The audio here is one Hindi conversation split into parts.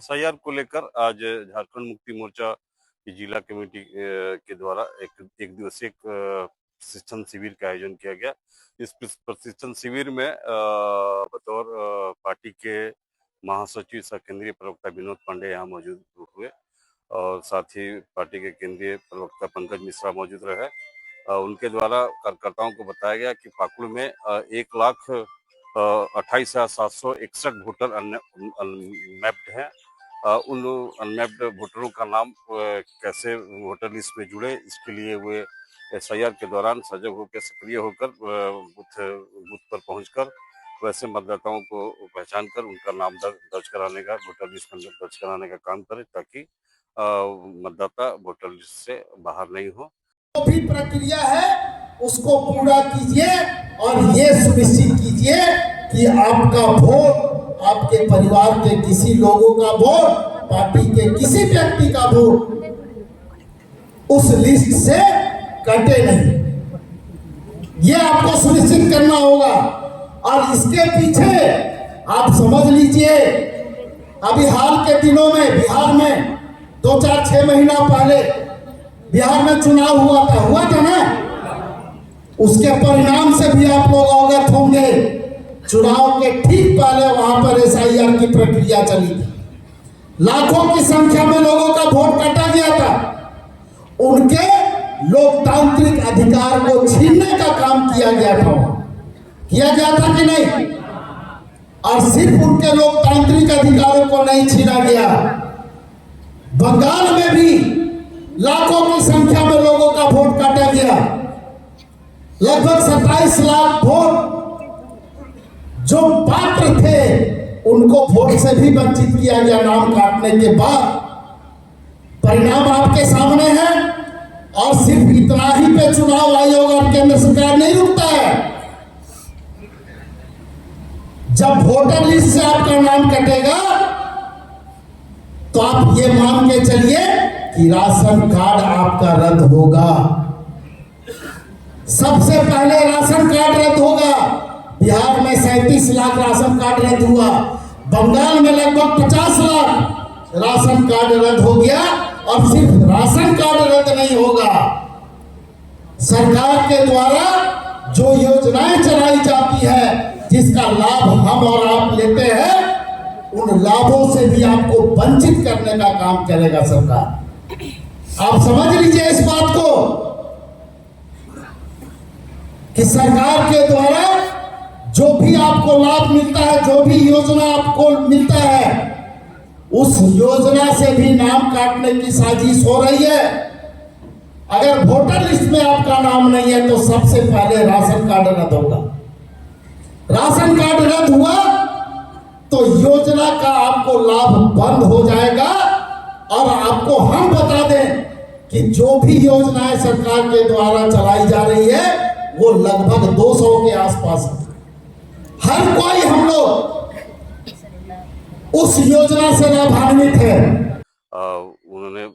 एसआईआर को लेकर आज झारखंड मुक्ति मोर्चा की जिला कमेटी के द्वारा एक दिवसीय प्रशिक्षण शिविर का आयोजन किया गया। इस प्रशिक्षण शिविर में बतौर पार्टी के महासचिव सह केंद्रीय प्रवक्ता विनोद पांडे यहाँ मौजूद हुए और साथ ही पार्टी के केंद्रीय प्रवक्ता पंकज मिश्रा मौजूद रहे। उनके द्वारा कार्यकर्ताओं को बताया गया कि पाकुड़ में 1,28,761 वोटर अनमैप्ड हैं। उन अनमैप्ड वोटरों का नाम कैसे वोटर लिस्ट में जुड़े, इसके लिए वे एसआईआर के दौरान सजग होकर सक्रिय होकर बूथ पर पहुंचकर वैसे मतदाताओं को पहचान कर उनका नाम दर्ज कराने का, वोटर लिस्ट में दर्ज कराने का काम करें ताकि मतदाता वोटर लिस्ट से बाहर नहीं हो। जो भी प्रक्रिया है उसको पूरा कीजिए और ये सुनिश्चित कीजिए कि आपका वोट, आपके परिवार के किसी लोगों का वोट, पार्टी के किसी व्यक्ति का वोट उस लिस्ट से कटे नहीं। ये आपको सुनिश्चित करना होगा। और इसके पीछे आप समझ लीजिए, अभी हाल के दिनों में बिहार में 2-4-6 महीना पहले बिहार में चुनाव हुआ था ना। उसके परिणाम से भी आप लोग अवगत होंगे। चुनाव के ठीक पहले वहां पर एसआईआर की प्रक्रिया चली थी। लाखों की संख्या में लोगों का वोट काटा गया था। उनके लोकतांत्रिक अधिकार को छीनने का काम किया गया था कि नहीं? और सिर्फ उनके लोकतांत्रिक अधिकारों को नहीं छीना गया, बंगाल में भी लाखों की संख्या में लोगों का वोट काटा गया। लगभग 27 लाख वोट जो पात्र थे उनको वोट से भी वंचित किया गया नाम काटने के बाद। परिणाम आपके सामने है। और सिर्फ इतना ही पे चुनाव आयोग और केंद्र सरकार नहीं रुकता है। जब वोटर लिस्ट से आपका नाम कटेगा तो आप ये मान के चलिए कि राशन कार्ड आपका रद्द होगा। सबसे पहले राशन कार्ड रद्द होगा। बिहार में 37 लाख राशन कार्ड रद्द हुआ। बंगाल में लगभग 50 लाख राशन कार्ड रद्द हो गया। और सिर्फ राशन कार्ड रद्द नहीं होगा, सरकार के द्वारा जो योजनाएं चलाई जाती है, जिसका लाभ हम और आप लेते हैं, उन लाभों से भी आपको वंचित करने का काम करेगा सरकार। आप समझ लीजिए इस बात को कि सरकार के द्वारा जो भी आपको लाभ मिलता है, जो भी योजना आपको मिलता है, उस योजना से भी नाम काटने की साजिश हो रही है। अगर वोटर लिस्ट में आपका नाम नहीं है तो सबसे पहले राशन कार्ड रद्द होगा। राशन कार्ड रद्द हुआ तो योजना का आपको लाभ बंद हो जाएगा। और आपको हम बता दें कि जो भी योजनाएं सरकार के द्वारा चलाई जा रही है वो लगभग 200 के आसपास है। हर कोई हम लोग उस योजना से लाभान्वित है। उन्होंने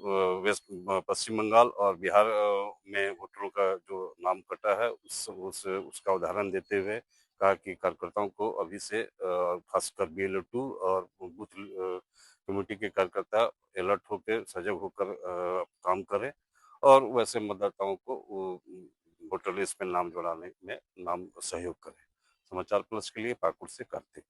पश्चिम बंगाल और बिहार में वोटरों का जो नाम कटा है उसका उदाहरण देते हुए कहा कि कार्यकर्ताओं को अभी से खासकर BLO 2 और बूथ कमेटी के कार्यकर्ता अलर्ट होकर, सजग होकर काम करें और वैसे मतदाताओं को वोटर लिस्ट में नाम जोड़ाने में सहयोग करें। समाचार प्लस के लिए पाकुड़ से कार्तिक।